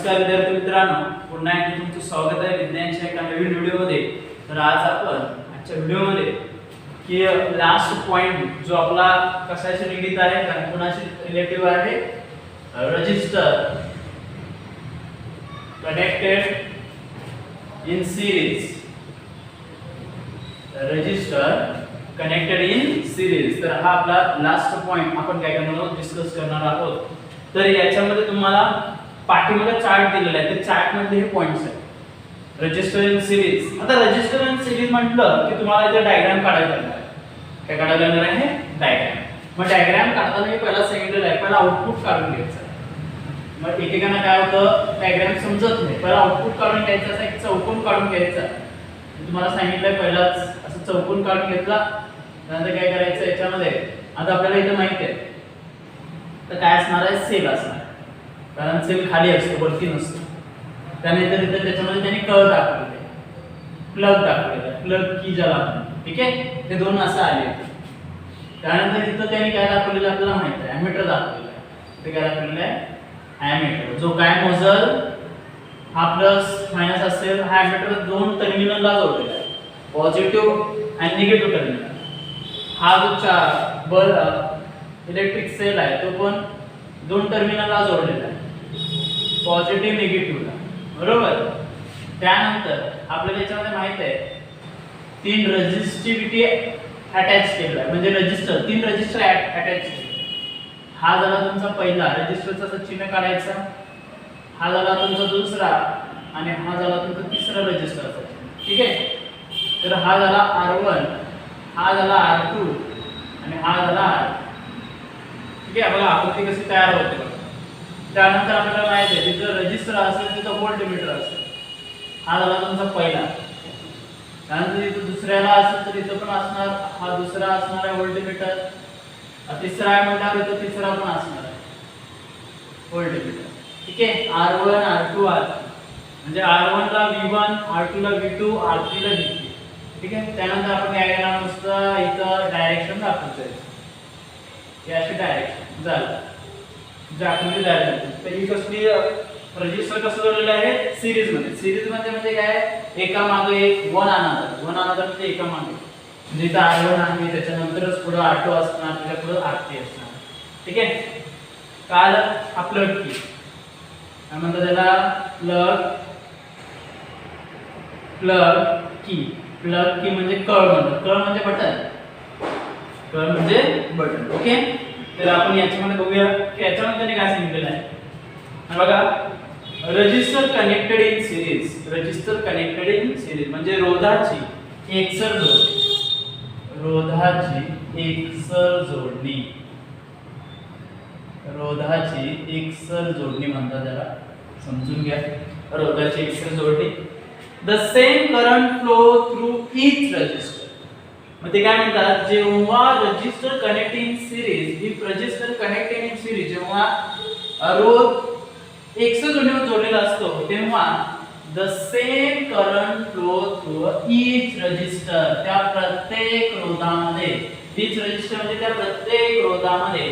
नमस्कार विद्यार्थी मित्रांनो, पुन्हा एकदा तुमचं स्वागत आहे विज्ञानच्या एका नवीन व्हिडिओमध्ये। तर आज आपण आजच्या व्हिडिओमध्ये की लास्ट पॉइंट जो आपला कशाशी निगडीत आहे, कोणाशी रिलेटिव्ह आहे, register connected in series, register connected in series. तर हा आपला लास्ट पॉइंट आपण काय करणार आहोत, डिस्कस करणार आहोत। तर याच्यामध्ये तुम्हाला पाठीमध्ये चार्ट दिलेला आहे, ते चार्ट मध्ये हे पॉइंट्स आहेत। रजिस्टर इन सिरीज, आता रजिस्टर इन सिरीज म्हटलं की तुम्हाला इथे डायग्राम काढायला लागणार आहे। काय काढायला लागणार आहे? डायग्राम। मग डायग्राम काढताना मी पहिला सांगितलेलं आहे, पहिला आउटपुट काढून घ्यायचं। मग एकेकांना काय होतं, डायग्राम समजत नाही, पहिला आउटपुट काढून घ्यायचं, असं एक चौकोन काढून घ्यायचा। तुम्हाला सांगितलंय पहिलाच असं चौकोन काढून घेतला, त्यानंतर काय करायचं याच्यामध्ये, आता आपल्याला इथे माहिती आहे तर काय असणार आहे, सेल असणार, कारण सेल खाली असतो वरती नसतो। त्यानंतर इथे त्याच्यामध्ये त्यांनी कळ दाखवले, प्लग दाखवले, प्लग की ज्याला आपण, ठीक आहे, ते दोन असं आले। त्यानंतर इथे त्यांनी काय दाखवलेलं आपल्याला माहिती आहे, एमीटर दाखवलेलं आहे। ते काय दाखवलेलं आहे, एमीटर, जो काय मोजल, हा प्लस मायनस असेल, हा एमीटर दोन टर्मिनलला जोडलेला आहे, पॉझिटिव्ह आणि निगेटिव्ह टर्मिनल। हा जो इलेक्ट्रिक सेल आहे तो पण दोन टर्मिनलला जोडलेला आहे, पॉझिटिव्ह निगेटिव्हला, बरोबर। त्यानंतर आपल्याला याच्यामध्ये माहित आहे तीन रेझिस्टिव्हिटी अटॅच केलेला आहे, म्हणजे रजिस्टर, तीन रजिस्टर अटॅच केले। हा झाला तुमचा पहिला रजिस्टरचा चिन्ह काढायचा, हा झाला तुमचा दुसरा, आणि हा झाला तुमचा तिसरा रजिस्टरचा चिन्ह, ठीक आहे। तर हा झाला R1, हा झाला R2 आणि हा झाला R, ठीक आहे। बघा आकृती कशी तयार होते बघा। त्यानंतर आपल्याला माहिती आहे जिथे रजिस्टर असेल तिथे व्होल्टमीटर असेल, हा झाला तुमचा पहिला। त्यानंतर इथे दुसऱ्याला असेल तर इथे पण असणार, हा दुसरा असणार आहे व्होल्टमीटर, तिसरा आहे म्हटल्यावर इथे तिसरा पण असणार आहे व्होल्टमीटर, ठीक आहे। R1 R2 R3, म्हणजे R1 ला V1, R2 ला V2, R3 ला V3, ठीक आहे। त्यानंतर आपण काय करणार, नुसतं इथं डायरेक्शन दाखवायचं, हे अशी डायरेक्शन झालं, जे आकृती तयार झाली। तर ही कसली, रजिस्टर कसं जोडलेलं आहे, सिरीज मध्ये। सिरीज मध्ये म्हणजे काय, एका मागे एक, वन अनदर म्हणजे एका मागे, म्हणजे इथं R1 आहे, त्याच्यानंतरच पुढे R2 असणार, त्याच्या पुढे R3 असणार, ठीक आहे। काल हा प्लग की काय म्हणतात त्याला, प्लग की म्हणजे कळ म्हणतात, कळ म्हणजे बटन, कळ म्हणजे बटन, ओके। तर आपण याच्यामध्ये बघूया की याच्यामध्ये त्यांनी काय सांगितलेलं आहे, बघा, register connected in series, register connected in series म्हणजे रोधाची एकसर जोडणी, रोधाची एकसर जोडणी, रोधाची एकसर जोडणी म्हणतात त्याला, समजून घ्या, रोधाची एकसर जोडणी। The same current flow through each resistor, मग ते काय म्हणतात, जेव्हा register connected in series, if register connected in series, जेव्हा रोध एकसर जोडणीवर जोडलेला असतो तेव्हा the same current flow through each resistor, त्या प्रत्येक रोधामध्ये, ईच रजिस्टर म्हणजे त्या प्रत्येक रोधामध्ये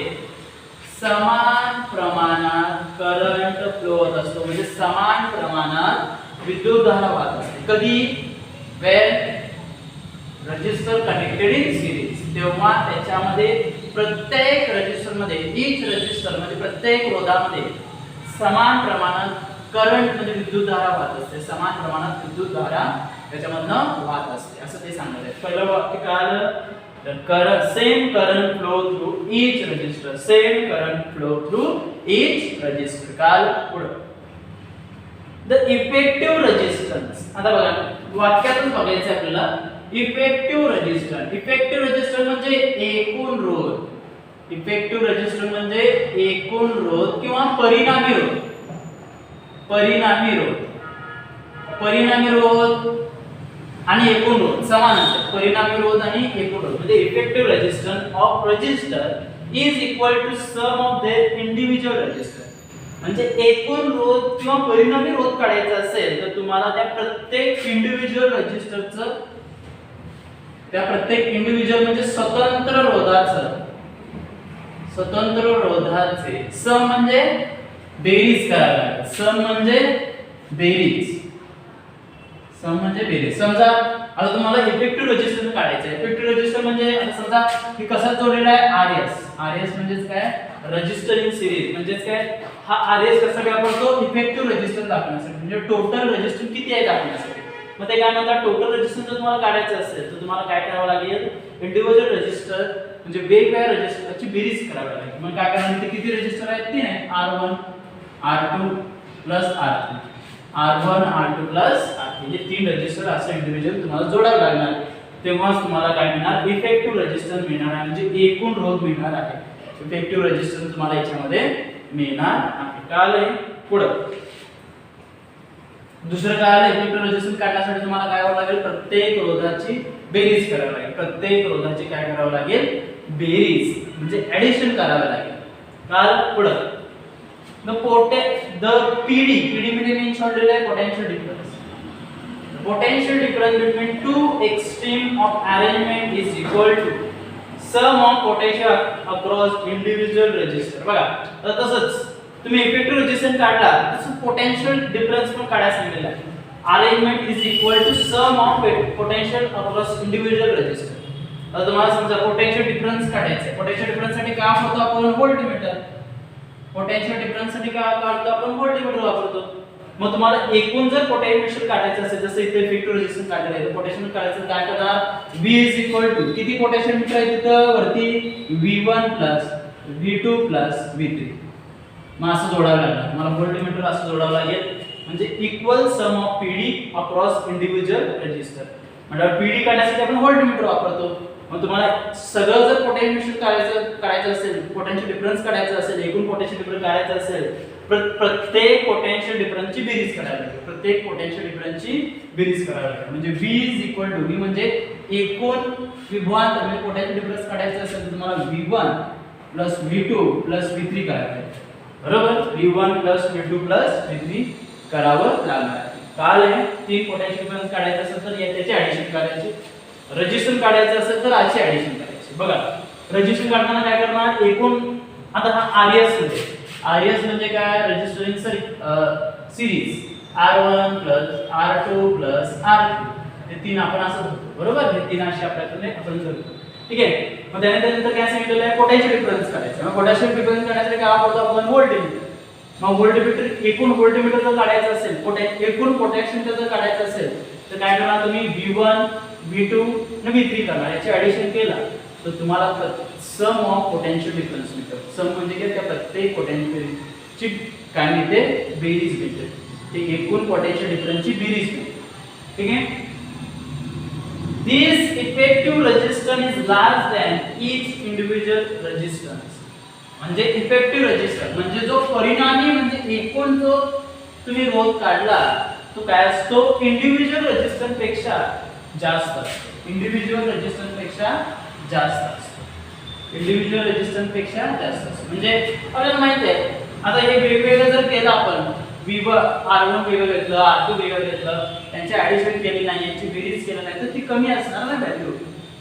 समान प्रमाणात करंट फ्लो होत असतो, म्हणजे समान प्रमाणात विद्युतधारा वाहत असते। कधी, Wien register connected in series, तेव्हा त्याच्यामध्ये प्रत्येक रजिस्टर मध्ये, ईच रजिस्टर म्हणजे प्रत्येक रोधामध्ये समान प्रमाणात करंट म्हणजे विद्युतधारा वाहत असते, समान प्रमाणात विद्युतधारा त्याच्यामधनं वाहत असते, असं ते सांगत आहेत। पहिलं वाक्य काय, same current flow through each resistor, same current flow through each resistor. काल पुढे द इफेक्टिव्ह रेजिस्टन्स, आता बघा वाक्यातून बघायचं आपल्याला, इफेक्टिव्ह रेजिस्टन्स, इफेक्टिव्ह रेजिस्टन्स म्हणजे एकूण रोध, इफेक्टिव्ह रेजिस्टन्स म्हणजे एकूण रोध किंवा परिणामी रोध, परिणामी रोध, परिणामी रोध आणि एकूण रोध समान असते, परिणामी रोध आणि एकूण रोध, म्हणजे effective resistance of register is equal to sum of their individual register, म्हणजे एकूण रोध किंवा परिणामी रोध काढायचा असेल तर तुम्हाला त्या प्रत्येक इंडिव्हिज्युअल रेजिस्टरचं, त्या प्रत्येक इंडिव्हिज्युअल म्हणजे स्वतंत्र रोधाचे, स्वतंत्र रोधाचे, सम म्हणजे बेरीज करावी लागेल. सम म्हणजे बेरीज. सम म्हणजे बेरीज. समजा आता तुम्हाला इफेक्टिव्ह रेजिस्टन्स काढायचं आहे. इफेक्टिव्ह रेजिस्टन्स म्हणजे आता समजा हे कसा जोडलेला आहे आरएस. आरएस म्हणजेच काय रजिस्टर इन सिरीज. म्हणजेच काय हा आरएस कसा वापरतो इफेक्टिव्ह रेजिस्टन्स दाखवण्यासाठी म्हणजे टोटल रेजिस्टन्स किती आहे दाखवण्यासाठी. मग ते काय म्हणतात टोटल रेजिस्टन्स जर तुम्हाला काढायचं असेल तर तुम्हाला काय करावं लागेल इंडिव्हिज्युअल रेजिस्टर म्हणजे वेगवेगळ्या रेजिस्टरची बेरीज करावी लागेल. मग काय करणार इथे किती रेजिस्टर आहेत 3 आहेत R1 R2 plus R3. R1 R2 plus R3 हे 3 रेजिस्टर असं इंडिव्हिज्युअल तुम्हाला जोडावे लागणार. तेव्हाच तुम्हाला काय मिळणार इफेक्टिव्ह रेजिस्टन्स मिळणार आहे म्हणजे एकूण रोध मिळणार आहे. इफेक्टिव्ह रेजिस्टन्स तुम्हाला याच्यामध्ये मिळणार आहे. कळालंय. पुढं दुसरं काय आलं इफेक्टिव्ह रेजिस्टन्स काढण्यासाठी तुम्हाला काय करावं लागेल प्रत्येक रोधाची बेरीज करावी लागेल. प्रत्येक रोधाची काय करावं लागेल बेरीज म्हणजे ऍडिशन करावी लागेल. काल पुढं the PD म्हणजे मेन शॉर्टेज आहे potential difference. Potential difference between two extreme of arrangement is equal to sum of potential across individual resistor. बघा आता तसंच तुम्ही इफेक्टिव्ह रेजिस्टन्स काढला तसं पोटेन्शियल डिफरन्स पण काढायला सांगितलेलं आहे. Arrangement is equal to sum of potential across individual register. आता तुम्हाला समजा पोटेन्शियल डिफरन्स काढायचं आहे. पोटेन्शियल डिफरन्स साठी काय वापरतो आपण व्होल्टमीटर. पोटेन्शियल डिफरन्स साठी काय काढतो आपण व्होल्टमीटर वापरतो. मग तुम्हाला एकूण जर पोटेन्शियल काढायचं असेल जसं इथे इफेक्टिव्ह रेजिस्टन्स काढलेलं आहे तर पोटेन्शियल काढायचं काय करणार V इज इक्वल टू किती पोटेन्शियल मीटर आहे तिथं वरती V1 V2 V3. मग असं जोडावं लागेल तुम्हाला व्होल्टमीटर असं जोडावं लागेल म्हणजे equal sum of PD across individual register. म्हणजे पीडी काढण्यासाठी आपण व्होल्टमीटर वापरतो. मग तुम्हाला सगळं जर पोटेन्शियल काढायचं असेल पोटेन्शियल डिफरन्स काढायचं असेल एकूण पोटेन्शियल डिफरन्स काढायचं असेल प्रत्येक पोटेन्शियल डिफरन्सची बेरीज करावी लागेल. प्रत्येक पोटेन्शियल डिफरन्सची बेरीज करावी लागेल म्हणजे V is equal to V म्हणजे एकूण विभवांतर म्हणजे पोटेन्शियल डिफरन्स काढायचं असेल तर तुम्हाला V1 V2 V3 करावे लागेल. बरोबर V1 V2 V3 करावं लागणार आहे. काल आहे 3 पोटेन्शियल डिफरन्स काढायचं असेल तर याची ऍडिशन करायची. रेजिस्टन्स काढायचं असेल तर याची ऍडिशन करायची. बघा रेजिस्टन्स काढताना काय करणार एकूण आता हा RS म्हणजे काय resistor in series R1 R2 R3 हे 3 आपण असं धरतो. बरोबर हे 3 अशी आपल्याकडे आपण धरतो. ठीक आहे. मग त्यानंतर काय सांगितलेलं आहे पोटेन्शियल डिफरन्स काढायचं. मग पोटेन्शियल डिफरन्स काढण्यासाठी काय वापरतो आपण व्होल्टमीटर. मग व्होल्टमीटर एकूण व्होल्टमीटर जर काढायचं असेल एकूण पोटेन्शियल जर काढायचं असेल तर काय करणार तुम्ही V1 V2 आणि V3 करणार. याची ऍडिशन केला तर तुम्हाला सम ऑफ पोटेन्शियल डिफरन्स मिळतो. सम म्हणजे काय त्या प्रत्येक पोटेन्शियलची काय मिळते बेरीज मिळते. ते एकूण पोटेन्शियल डिफरन्सची बेरीज मिळते. ठीक आहे. This effective resistance is larger than each individual resistance. म्हणजे इफेक्टिव्ह रेजिस्टन्स म्हणजे जो परिणामी म्हणजे एकूण जो तुम्ही रोध काढला तो काय असतो इंडिव्हिज्युअल रेजिस्टन्स पेक्षा जास्त असतो. इंडिव्हिज्युअल रेजिस्टन्स पेक्षा जास्त असतो. इंडिव्हिज्युअल रेजिस्टन्स पेक्षा जास्त असतो. म्हणजे आपल्याला माहिती आहे आता हे वेगवेगळं जर केलं आपण R1 वेगळं घेतलं R2 वेगळं घेतलं त्यांची ऍडिशन केली नाही यांची बेरीज केली नाही तर ती कमी असणार ना व्हॅल्यू.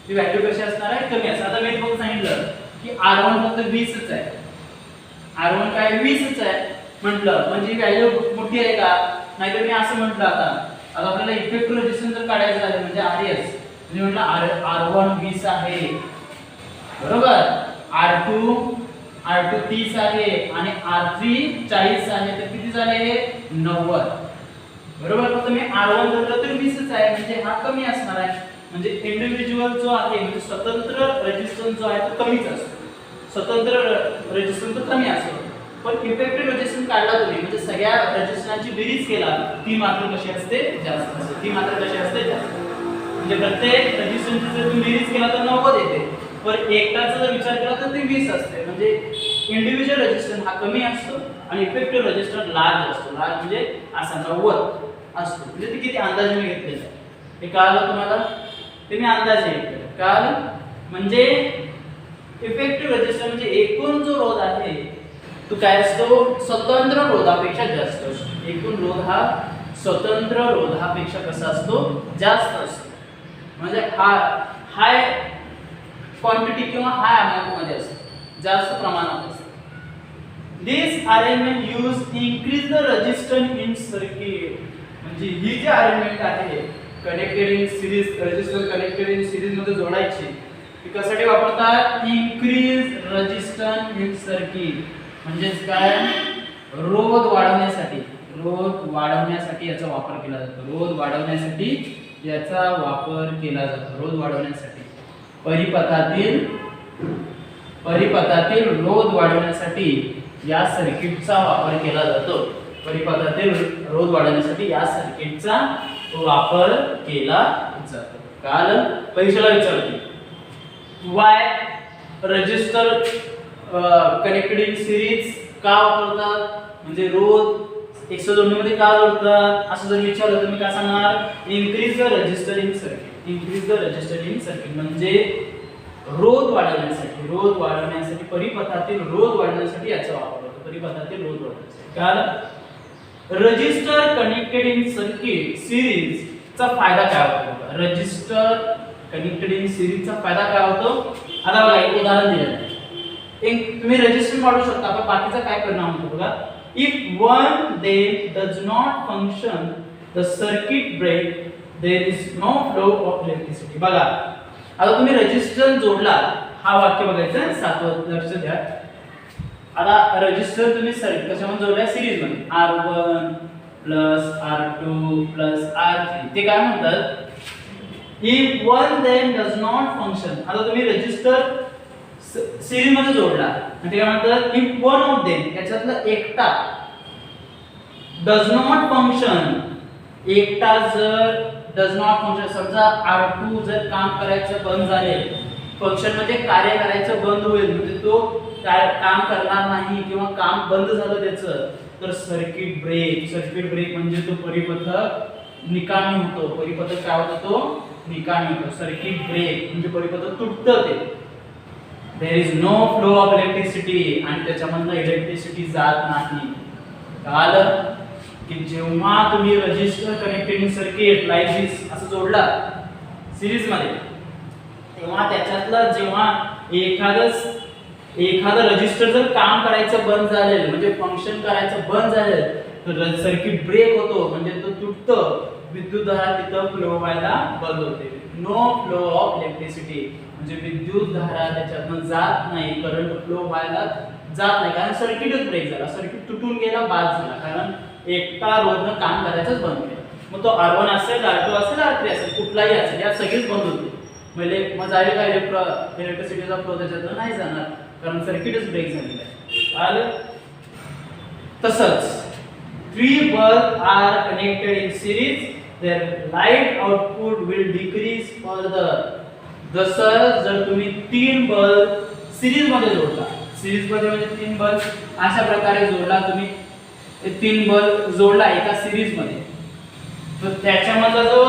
ती व्हॅल्यू कशी असणार आहे कमी असणार. आता मी तुम्हाला सांगितलं की R1 फक्त 20 च आहे. R1 काय 20 च आहे म्हटलं म्हणजे व्हॅल्यू मोठी आहे का नाहीतर मी असं म्हटलं आता आपल्याला इफेक्टिव्ह रेजिस्टन्स जर काढायचं झालं म्हणजे RS म्हणजे म्हटलं R1 20 आहे. बरोबर R2 30 आहे आणि R3 40 आहे तर किती झाले 90. बरोबर फक्त मी R1 धरलं तर 20 च आहे म्हणजे हा कमी असणार आहे. म्हणजे इंडिव्हिज्युअल जो आहे म्हणजे स्वतंत्र रेजिस्टन्स जो आहे तो कमीच असतो. स्वतंत्र रेजिस्टन्स तो कमी असतो. पण इफेक्टिव्ह रेजिस्टन्स काढला तुम्ही म्हणजे सगळ्या रेजिस्टन्सची बेरीज केला ती मात्र कशी असते जास्त असते. ती मात्र कशी असते जास्त. म्हणजे प्रत्येक रेजिस्टन्सची जर तुम्ही बेरीज केला तर 90 येते. पण एकटाचा जर विचार केला तर ते 20 असते. म्हणजे इंडिव्हिज्युअल रेजिस्टन्स हा कमी असतो आणि इफेक्टिव्ह रेजिस्टन्स लार्ज असतो. लार्ज म्हणजे असा 90 असतो. म्हणजे ते किती अंदाजे मी घेतलेलं आहे हे कळलं तुम्हाला. ते मी अंदाजे घेतलेलं कळलं. म्हणजे इफेक्टिव्ह रेजिस्टन्स म्हणजे एकूण जो रोध आहे तो काय असतो स्वतंत्र रोधापेक्षा जास्त असतो. एकूण रोध हा स्वतंत्र रोधापेक्षा कसा असतो जास्त असतो. म्हणजे हाय क्वांटिटी किंवा हाय अमाउंट मध्ये असतो जास्त प्रमाणात असतो. This arrangement use increase the resistance in circuit. म्हणजे ही जी अरेंजमेंट आहे connected in series, resistor connected in series मध्ये जोडायची, ती कशासाठी वापरतात? Increase resistance in circuit. म्हणजेच काय? रोध वाढवण्यासाठी. रोध वाढवण्यासाठी याचा वापर केला जातो. रोध वाढवण्यासाठी याचा वापर केला जातो. रोध वाढवण्यासाठी परिपथातील रोध वाढवण्यासाठी या सर्किटचा वापर केला जातो. परिपथातील रोध वाढवण्यासाठी या सर्किटचा वापर केला जातो. काल परीक्षेला विचारते why register connected in series का वापरतात, म्हणजे रोध 102 मध्ये का जोडतात असं जर विचारलं तर मी काय सांगणार? Increase the register in circuit. Increase the register in circuit म्हणजे रोध वाढवण्यासाठी. रोध वाढवण्यासाठी परिपथातील रोध वाढवण्यासाठी याचा वापर होतो. परिपथातील रोध वाढवण्यासाठी. कारण register connected in circuit series चा फायदा काय होतो? रेजिस्टर कनेक्टेड इन सिरीज चा फायदा काय होतो? आता बघा एक उदाहरण दिलं आहे. एक तुम्ही रेजिस्टर वाढवू शकता, पण बाकीचा काय परिणाम होतो बघा. If one they does not function the circuit break, there is no flow of electricity. बघा आता तुम्ही रेजिस्टर जोडला, हा वाक्य बघायचं 7व लक्ष द्या. आता रेजिस्टर तुम्ही कशामध्ये जोडला? सिरीज मध्ये. R1 plus R2 plus R3. ते काय म्हणतात? If one them does not function. आता तुम्ही रेजिस्टर सिरीज मध्ये जोडला म्हणजे काय म्हणतात? इफ वन ऑफ देम, याच्यातला एकटा डज नॉट फंक्शन, एकटा जर डज नॉट फंक्शन, समजा R2 जर काम करायचं बंद झाले, फंक्शन मध्ये कार्य करायचं बंद होईल, म्हणजे तो काम करणार नाही किंवा काम बंद झालं त्याचं, तर सर्किट ब्रेक. सर्किट ब्रेक म्हणजे तो परिपथक निकामी होतो. परिपथक काय होतो? तो निकामी होतो. सर्किट ब्रेक म्हणजे परिपथक तुटतं ते. There is no flow of electricity आणि त्याच्यामधनं इलेक्ट्रिसिटी जात नाही. कळालं की जेव्हा तुम्ही resistor connected in circuit like this असं जोडला सिरीज मध्ये, तेव्हा त्याच्यातलं जेव्हा एखादं रेजिस्टर जर काम करायचं बंद झालेलं म्हणजे फंक्शन करायचं बंद झालं तर सर्किट ब्रेक होतो, म्हणजे तो तुटतो. विद्युतधारा तिथं फ्लो व्हायला बंद होते. नो फ्लो ऑफ इलेक्ट्रिसिटी म्हणजे विद्युतधारा त्याच्यातून जात नाही, करंट फ्लो व्हायला जात नाही, कारण सर्किटच ब्रेक झाला. सर्किट तुटून गेला, बाद झाला, कारण एकटा रोधनं काम करायचंच बंद केलं. मग तो R1 असेल, R2 असेल, R3 असेल, कुठलाही असेल, या सगळीच बंद होते. म्हणजे मग जाईल का इलेक्ट्रिसिटीचा फ्लो त्याच्यातून? नाही जाणार, कारण सर्किटच ब्रेक झालेलं आहे. आलं? तसंच 3 bulbs are connected in series, their light output will decrease further. जसं जर तुम्ही 3 बल्ब सिरीज मध्ये जोडला, सिरीज मध्ये म्हणजे 3 बल्ब अशा प्रकारे जोडला, तुम्ही 3 बल्ब जोडला एका सिरीज मध्ये, तर त्याच्यामधला जो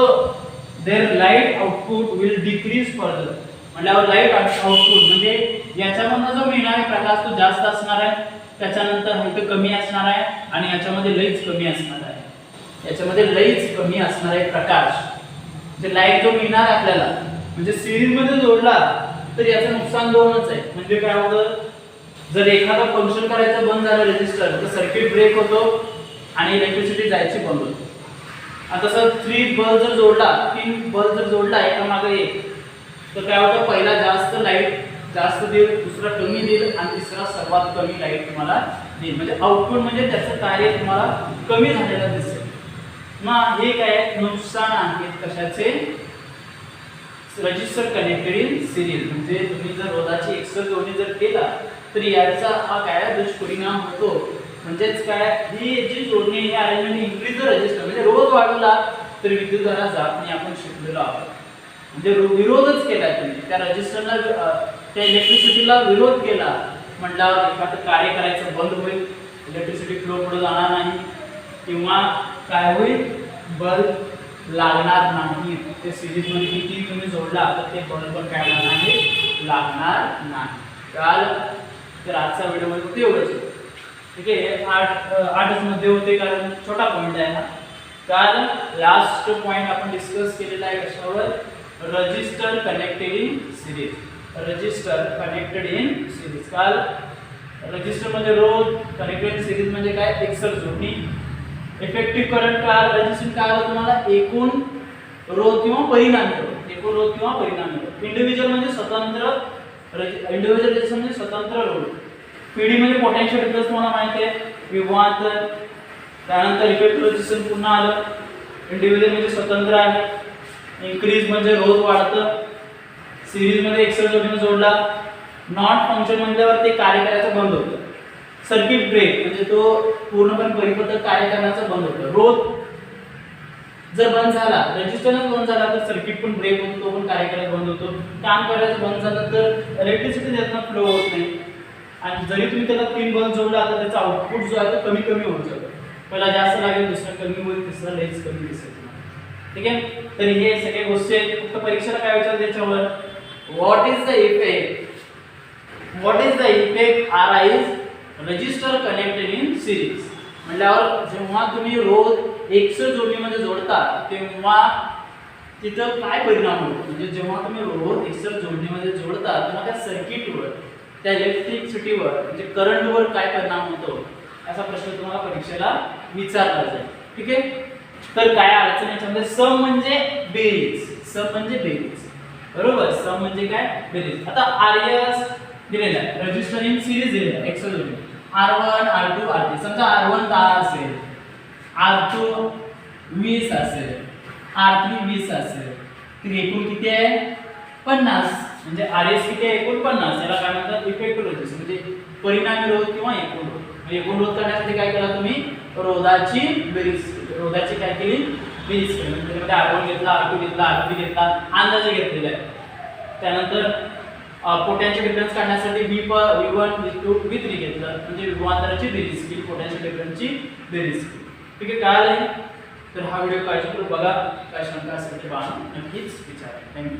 there light output will decrease further. म्हटल्यावर लाईट आउटपुट म्हणजे याच्यामधनं जो मिळणारा प्रकाश तो जास्त असणार आहे, त्याच्यानंतर हलकं कमी असणार आहे आणि याच्यामध्ये लईच कमी असणार आहे. याच्यामध्ये लईच कमी असणार आहे प्रकाश, जे लाईट जो मिळणार आहे आपल्याला. म्हणजे सिरीज मध्ये जोडला तर याचं नुकसान दोनच आहे. म्हणजे काय होतं? जर एखादं फंक्शन करायचं बंद झालं रेजिस्टर, तर सर्किट ब्रेक होतो आणि इलेक्ट्रिसिटी जायची बंद होते. आता तसं 3 बल्ब जर जोडला, 3 बल्ब जर जोडला एका मागे एक, तर काय होतं? पहिला जास्त लाईट जास्त देईल, दुसरा कमी देईल आणि तिसरा सर्वात कमी लाईट तुम्हाला देईल. म्हणजे आउटपुट म्हणजे त्याचं कार्य तुम्हाला कमी झालेलं दिसेल. मग हे काय नुकसान आहेत कशाचे? Register connected in series. म्हणजे तुम्ही जर रोधाची एक्सर जोडणी जर केला तर याचा हा काय दुष्परिणाम होतो. म्हणजेच काय, ही जी जोडणी ही अरेंजमेंट इन्क्रीज द रेजिस्टर म्हणजे रोध वाढवला तर विद्युतधारा जात नाही, आपण शिकलेलो आहोत. म्हणजे विरोधच केलाय तुम्ही त्या रेजिस्टरला, त्या इलेक्ट्रिसिटीला विरोध केला म्हटल्यावर एखादं कार्य करायचं बंद होईल, इलेक्ट्रिसिटी फ्लो पुढे जाणार नाही, किंवा काय होईल? बल्ब लागणार नाही. ते सिरीज मध्ये किती तुम्ही जोडला तर ते बल्ब पण काय होणार नाही? लागणार नाही. काल तर आजचा व्हिडिओ मध्ये होते एवढंच. ठीक आहे, 8च मध्ये होते कारण छोटा पॉइंट आहे हा. काल लास्ट पॉइंट आपण डिस्कस केलेला आहे कशावर? Register connected in series. Register connected in series. काल रजिस्टर म्हणजे रोध, कनेक्टेड इन सिरीज म्हणजे काय, एकसर जोडणी. इफेक्टिव्ह करंट काय, रेजिस्टन्स काय होतं तुम्हाला, एकूण रोध किंवा परिणामी रोध, एकूण रोध किंवा परिणामी रोध. इंडिव्हिज्युअल म्हणजे स्वतंत्र, इंडिव्हिज्युअल रेजिस्टन्स म्हणजे स्वतंत्र रोध. पीडी म्हणजे पोटेन्शियल डिफरन्स तुम्हाला माहिती आहे, विभवांतर. त्यानंतर इफेक्टिव्ह रेजिस्टन्स पुन्हा आलं. इंडिव्हिज्युअल म्हणजे स्वतंत्र आहे. इन्क्रीज म्हणजे रोध वाढतं. सिरीज मध्ये एक्सर जोडीने जोडला. नॉट फंक्शन म्हणल्यावर ते कार्य करायचं बंद होतं. सर्किट ब्रेक म्हणजे तो पूर्णपणे परिपथ कार्य करण्याचं बंद होतं. रोध जर बंद झाला, रेजिस्टन्स बंद झाला तर सर्किट पण ब्रेक होतो, तो पण कार्य करायचं बंद होतो. काम करायचं बंद झालं तर इलेक्ट्रिसिटी त्यातनं फ्लो होत नाही. आणि जरी तुम्ही त्याला 3 बल्ब जोडला तर त्याचा आउटपुट जो आहे तो कमी कमी होत जातो. पहिला जास्त लागेल, दुसरा कमी होईल, तिसरा लेस कमी दिसेल. ठीक आहे. तर हे सगळे गोष्टी आहेत. फक्त परीक्षेला काय विचारतात त्याच्यावर, what is the effect, what is the effect arise register connected in series. म्हटल्यावर जेव्हा तुम्ही रोध एकसर जोडणीमध्ये जोडता तेव्हा तिथं काय परिणाम होतो, म्हणजे जेव्हा तुम्ही रोध एकसर जोडणीमध्ये जोडता तेव्हा त्या सर्किटवर, त्या इलेक्ट्रिसिटीवर म्हणजे करंटवर काय परिणाम होतो, असा प्रश्न तुम्हाला परीक्षेला विचारला जाईल. ठीक आहे. तर काय अडचण याच्यामध्ये, सम म्हणजे बेरीज, सम म्हणजे बेरीज, बरोबर. सम म्हणजे काय, बेरीज. आता आरएस दिलेला आहे, रजिस्टर इन सिरीज दिलेला आहे, एक्सर जोडणी. R1 R2 R3, समजा R1 10 असेल, R2 20 असेल, R3 20 असेल, तर एकूण किती आहे, 50. म्हणजे RS किती आहे, एकूण 50. याला काय म्हणतात, इफेक्टिव्ह रेजिस्टन्स म्हणजे परिणामी रोध किंवा एकूण रोध. म्हणजे एकूण रोध करण्यासाठी काय केलं तुम्ही, रोधाची बेरीज, रोधाची काय केली, बेरीज केली. म्हणजे त्यामध्ये R1 घेतला, R2 घेतला, R3 घेतला, अंदाजे घेतलेला आहे. त्यानंतर पोटेन्शियल डिफरन्स काढण्यासाठी V1 V2 V3 घेतलं, म्हणजे विभवांतराची बेरीज केली, पोटेन्शियल डिफरन्सची बेरीज केली. ठीक आहे. काय आहे, तर हा व्हिडिओ काळजीपूर्वक बघा, काय शंका असेल ते नक्कीच विचारा. थँक्यू.